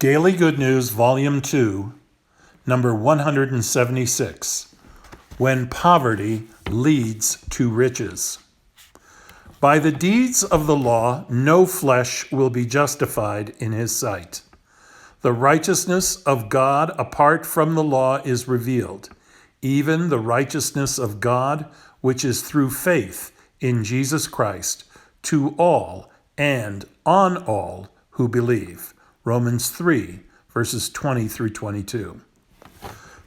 Daily Good News, Volume 2, number 176, When Poverty Leads to Riches. By the deeds of the law, no flesh will be justified in his sight. The righteousness of God apart from the law is revealed, even the righteousness of God, which is through faith in Jesus Christ, to all and on all who believe. Romans 3, verses 20 through 22.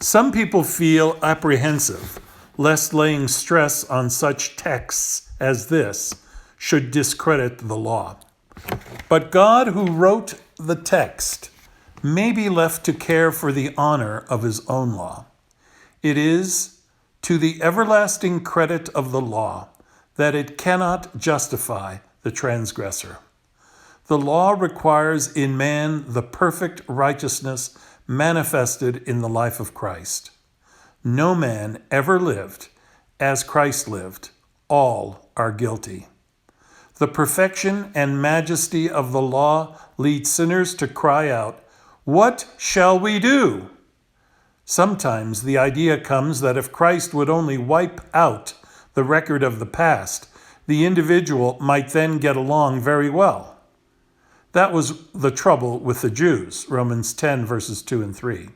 Some people feel apprehensive lest laying stress on such texts as this should discredit the law. But God, who wrote the text, may be left to care for the honor of his own law. It is to the everlasting credit of the law that it cannot justify the transgressor. The law requires in man the perfect righteousness manifested in the life of Christ. No man ever lived as Christ lived. All are guilty. The perfection and majesty of the law lead sinners to cry out, "What shall we do?" Sometimes the idea comes that if Christ would only wipe out the record of the past, the individual might then get along very well. That was the trouble with the Jews, Romans 10, verses 2 and 3.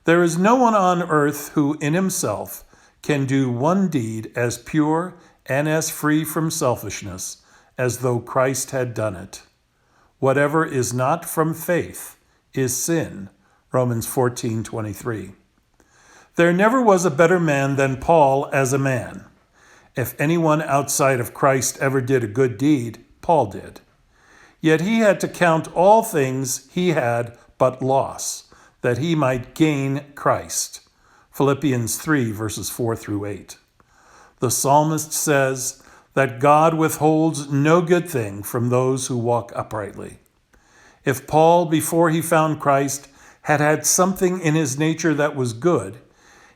There is no one on earth who in himself can do one deed as pure and as free from selfishness as though Christ had done it. Whatever is not from faith is sin, Romans 14:23. There never was a better man than Paul as a man. If anyone outside of Christ ever did a good deed, Paul did. Yet he had to count all things he had but loss, that he might gain Christ. Philippians 3, verses 4 through 8. The psalmist says that God withholds no good thing from those who walk uprightly. If Paul, before he found Christ, had had something in his nature that was good,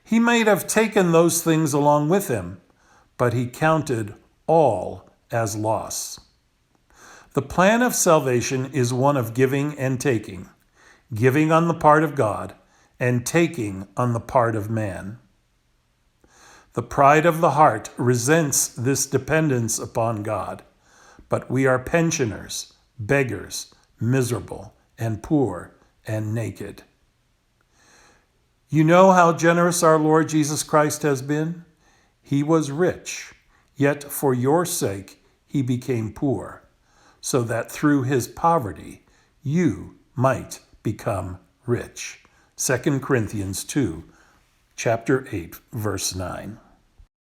he might have taken those things along with him, but he counted all as loss. The plan of salvation is one of giving and taking, giving on the part of God and taking on the part of man. The pride of the heart resents this dependence upon God, but we are pensioners, beggars, miserable, and poor and naked. You know how generous our Lord Jesus Christ has been? He was rich, yet for your sake he became poor, so that through his poverty you might become rich. 2 Corinthians 2, chapter 8, verse 9.